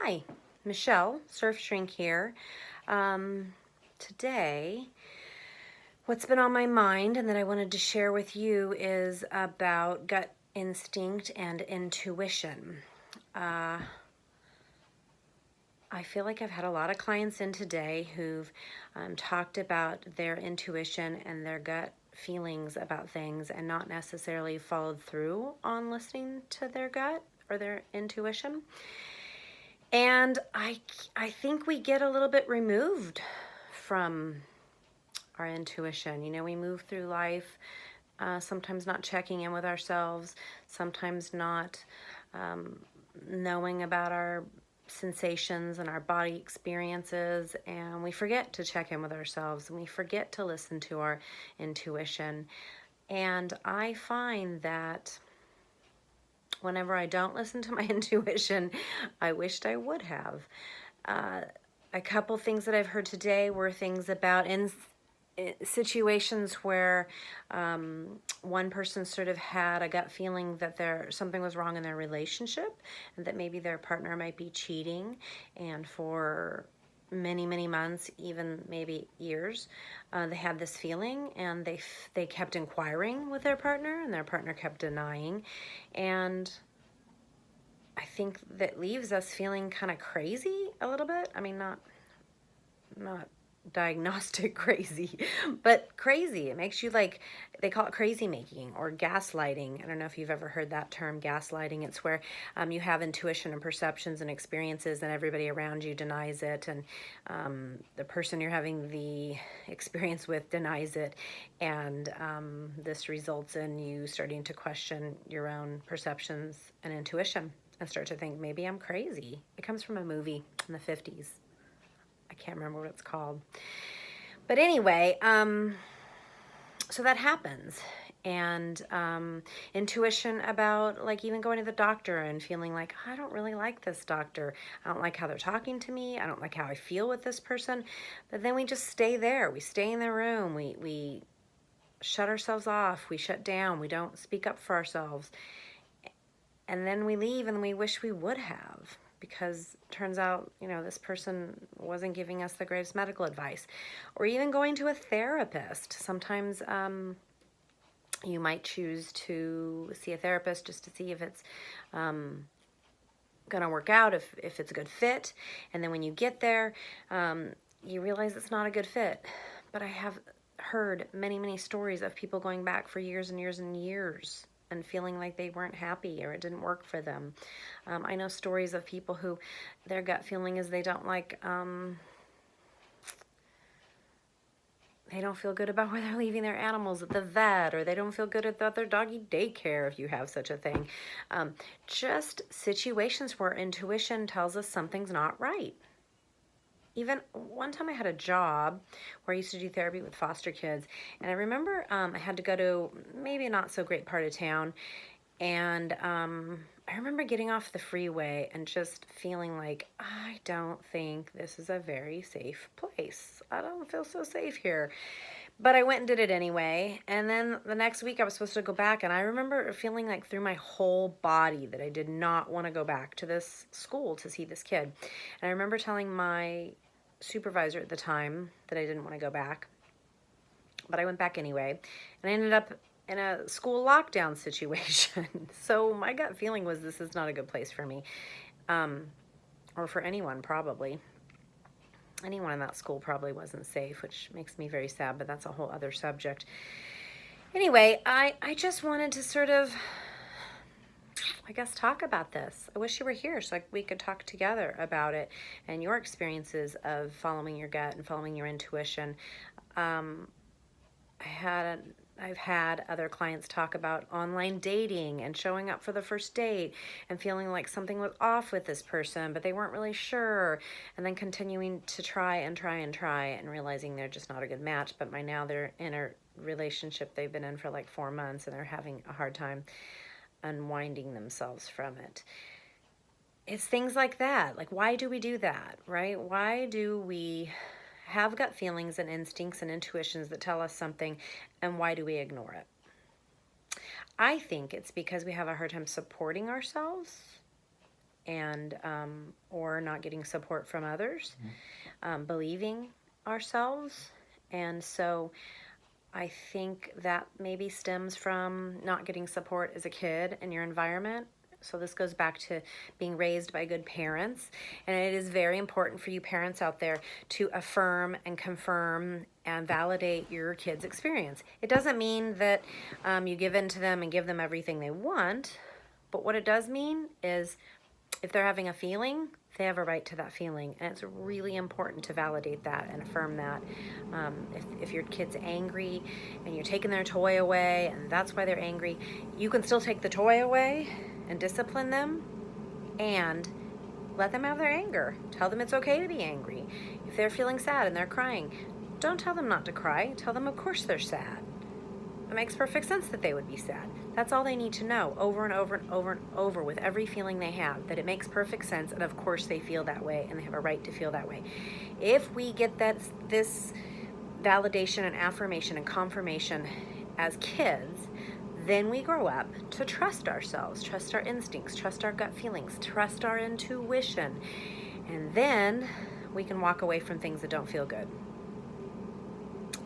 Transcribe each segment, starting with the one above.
Hi, Michelle, Surfshrink here. Today, what's been on my mind and that I wanted to share with you is about gut instinct and intuition. Uh, I feel like I've had a lot of clients in today who've talked about their intuition and their gut feelings about things and not necessarily followed through on listening to their gut or their intuition. And I think we get a little bit removed from our intuition. You know, we move through life, sometimes not checking in with ourselves, sometimes not knowing about our sensations and our body experiences, and we forget to check in with ourselves and we forget to listen to our intuition. And I find that whenever I don't listen to my intuition, I wished I would have. Uh, a couple things that I've heard today were things about in situations where one person sort of had a gut feeling that something was wrong in their relationship and that maybe their partner might be cheating, and for many months, even maybe years, they had this feeling, and they kept inquiring with their partner, and their partner kept denying. And I think that leaves us feeling kind of crazy a little bit. I mean, not diagnostic crazy, but crazy. It makes you, like, they call it crazy making or gaslighting. I don't know if you've ever heard that term, gaslighting. It's where you have intuition and perceptions and experiences and everybody around you denies it, and the person you're having the experience with denies it, and this results in you starting to question your own perceptions and intuition and start to think, maybe I'm crazy. It comes from a movie in the 50s. I can't remember what it's called. But anyway, so that happens. And intuition about, like, even going to the doctor and feeling like, I don't really like this doctor. I don't like how they're talking to me. I don't like how I feel with this person. But then we just stay there. We stay in the room. We shut ourselves off. We shut down. We don't speak up for ourselves. And then we leave and we wish we would have, because it turns out, you know, this person wasn't giving us the greatest medical advice. Or even going to a therapist. Sometimes you might choose to see a therapist just to see if it's going to work out, if it's a good fit. And then when you get there, you realize it's not a good fit. But I have heard many stories of people going back for years and years and years and feeling like they weren't happy or it didn't work for them. I know stories of people who their gut feeling is they don't feel good about where they're leaving their animals at the vet, or they don't feel good about their doggy daycare, if you have such a thing. Just situations where intuition tells us something's not right. Even one time I had a job where I used to do therapy with foster kids, and I remember I had to go to maybe a not so great part of town, and I remember getting off the freeway and just feeling like, I don't think this is a very safe place. I don't feel so safe here. But I went and did it anyway. And then the next week I was supposed to go back, and I remember feeling like through my whole body that I did not want to go back to this school to see this kid. And I remember telling my supervisor at the time that I didn't want to go back, but I went back anyway, and I ended up in a school lockdown situation. So my gut feeling was, this is not a good place for me, or for anyone probably. Anyone in that school probably wasn't safe, which makes me very sad, but that's a whole other subject. Anyway, I just wanted to sort of, I guess, talk about this. I wish you were here so we could talk together about it and your experiences of following your gut and following your intuition. I've had other clients talk about online dating and showing up for the first date and feeling like something was off with this person, but they weren't really sure, and then continuing to try and realizing they're just not a good match. But by now they're in a relationship they've been in for like 4 months, and they're having a hard time unwinding themselves from it. It's things like that. Like, why do we do that, right? Why do we have gut feelings and instincts and intuitions that tell us something, and why do we ignore it? I think it's because we have a hard time supporting ourselves and or not getting support from others, believing ourselves. And so I think that maybe stems from not getting support as a kid in your environment. So this goes back to being raised by good parents. And it is very important for you parents out there to affirm and confirm and validate your kids' experience. It doesn't mean that you give in to them and give them everything they want. But what it does mean is if they're having a feeling, they have a right to that feeling. And it's really important to validate that and affirm that. If your kid's angry and you're taking their toy away and that's why they're angry, you can still take the toy away and discipline them and let them have their anger. Tell them it's okay to be angry. If they're feeling sad and they're crying, don't tell them not to cry. Tell them of course they're sad. It makes perfect sense that they would be sad. That's all they need to know over and over and over and over with every feeling they have, that it makes perfect sense, and of course they feel that way and they have a right to feel that way. If we get this validation and affirmation and confirmation as kids, then we grow up to trust ourselves, trust our instincts, trust our gut feelings, trust our intuition, and then we can walk away from things that don't feel good.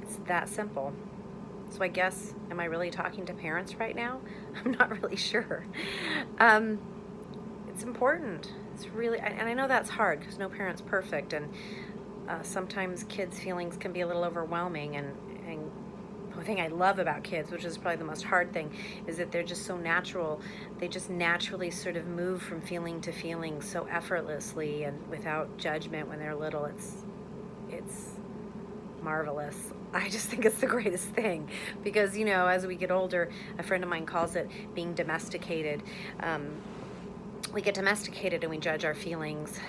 It's that simple. So I guess, am I really talking to parents right now? I'm not really sure. It's important. It's really, and I know that's hard because no parent's perfect, and sometimes kids' feelings can be a little overwhelming. And the thing I love about kids, which is probably the most hard thing, is that they're just so natural. They just naturally sort of move from feeling to feeling so effortlessly and without judgment when they're little. It's marvelous. I just think it's the greatest thing because, you know, as we get older, a friend of mine calls it being domesticated. We get domesticated and we judge our feelings,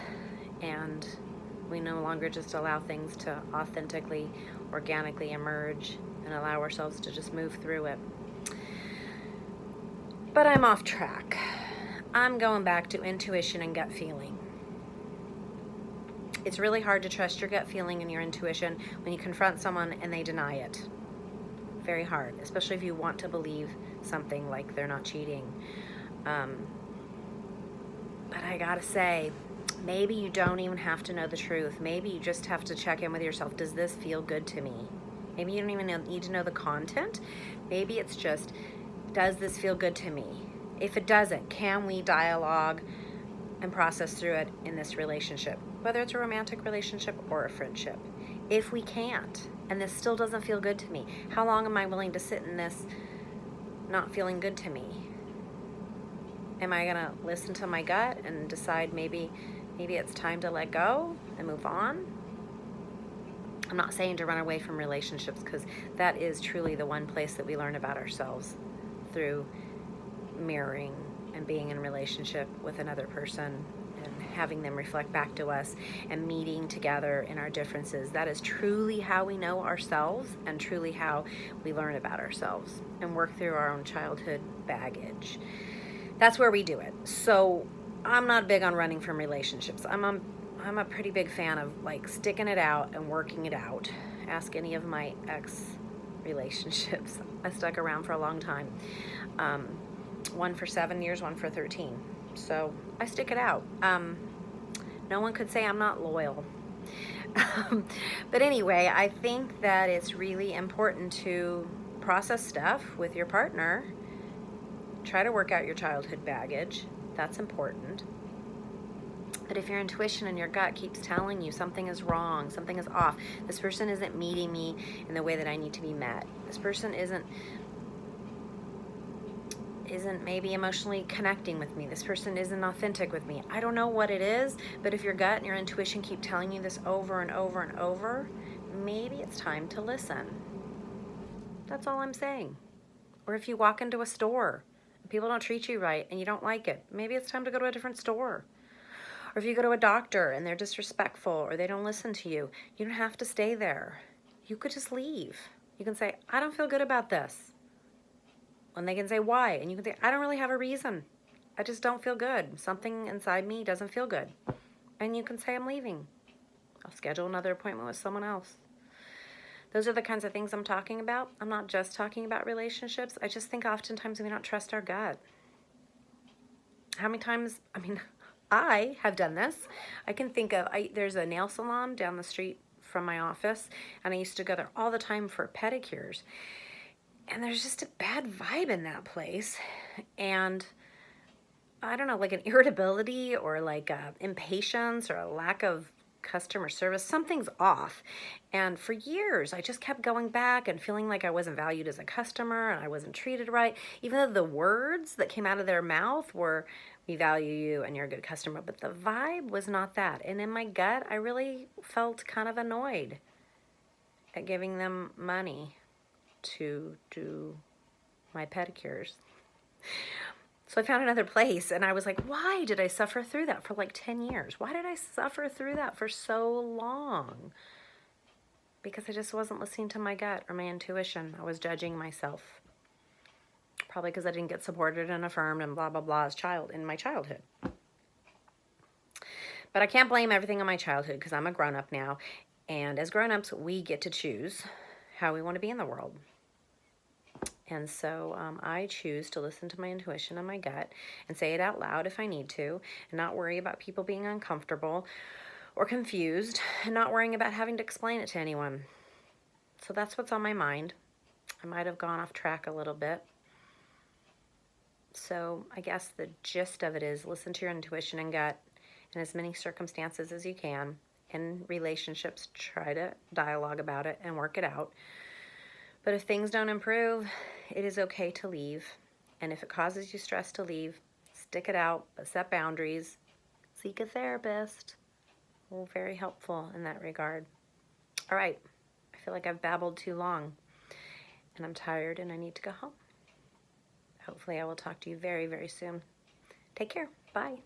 and we no longer just allow things to authentically, organically emerge and allow ourselves to just move through it. But I'm off track. I'm going back to intuition and gut feeling. It's really hard to trust your gut feeling and your intuition when you confront someone and they deny it. Very hard, especially if you want to believe something like they're not cheating. But I gotta say, maybe you don't even have to know the truth. Maybe you just have to check in with yourself. Does this feel good to me? Maybe you don't even need to know the content. Maybe it's just, does this feel good to me? If it doesn't, can we dialogue and process through it in this relationship, whether it's a romantic relationship or a friendship? If we can't, and this still doesn't feel good to me, how long am I willing to sit in this not feeling good to me? Am I gonna listen to my gut and decide maybe it's time to let go and move on? I'm not saying to run away from relationships, because that is truly the one place that we learn about ourselves, through mirroring and being in a relationship with another person and having them reflect back to us and meeting together in our differences. That is truly how we know ourselves and truly how we learn about ourselves and work through our own childhood baggage. That's where we do it. So I'm not big on running from relationships. I'm a pretty big fan of like sticking it out and working it out. Ask any of my ex relationships. I stuck around for a long time. One for 7 years, one for 13. So I stick it out. No one could say I'm not loyal. But anyway, I think that it's really important to process stuff with your partner. Try to work out your childhood baggage. That's important. But if your intuition and your gut keeps telling you something is wrong, something is off, this person isn't meeting me in the way that I need to be met, this person isn't maybe emotionally connecting with me, this person isn't authentic with me, I don't know what it is, but if your gut and your intuition keep telling you this over and over and over, maybe it's time to listen. That's all I'm saying. Or if you walk into a store and people don't treat you right and you don't like it, maybe it's time to go to a different store. Or if you go to a doctor and they're disrespectful or they don't listen to you, you don't have to stay there. You could just leave. You can say, I don't feel good about this. And they can say, why? And you can say, I don't really have a reason. I just don't feel good. Something inside me doesn't feel good. And you can say, I'm leaving. I'll schedule another appointment with someone else. Those are the kinds of things I'm talking about. I'm not just talking about relationships. I just think oftentimes we don't trust our gut. How many times, I have done this. I can think of, there's a nail salon down the street from my office, and I used to go there all the time for pedicures. And there's just a bad vibe in that place. And I don't know, like an irritability or like impatience or a lack of customer service. Something's off. And for years, I just kept going back and feeling like I wasn't valued as a customer and I wasn't treated right, even though the words that came out of their mouth were, we value you and you're a good customer. But the vibe was not that. And in my gut, I really felt kind of annoyed at giving them money to do my pedicures. So I found another place, and I was like, why did I suffer through that for like 10 years? Why did I suffer through that for so long? Because I just wasn't listening to my gut or my intuition. I was judging myself. Probably because I didn't get supported and affirmed and blah, blah, blah in my childhood. But I can't blame everything on my childhood because I'm a grown-up now. And as grown-ups, we get to choose how we want to be in the world. And so I choose to listen to my intuition and my gut and say it out loud if I need to, and not worry about people being uncomfortable or confused, and not worrying about having to explain it to anyone. So that's what's on my mind. I might have gone off track a little bit. So I guess the gist of it is listen to your intuition and gut in as many circumstances as you can. In relationships, try to dialogue about it and work it out. But if things don't improve, it is okay to leave. And if it causes you stress to leave, stick it out, but set boundaries. Seek a therapist. Well, very helpful in that regard. All right, I feel like I've babbled too long, and I'm tired and I need to go home. Hopefully I will talk to you very, very soon. Take care. Bye.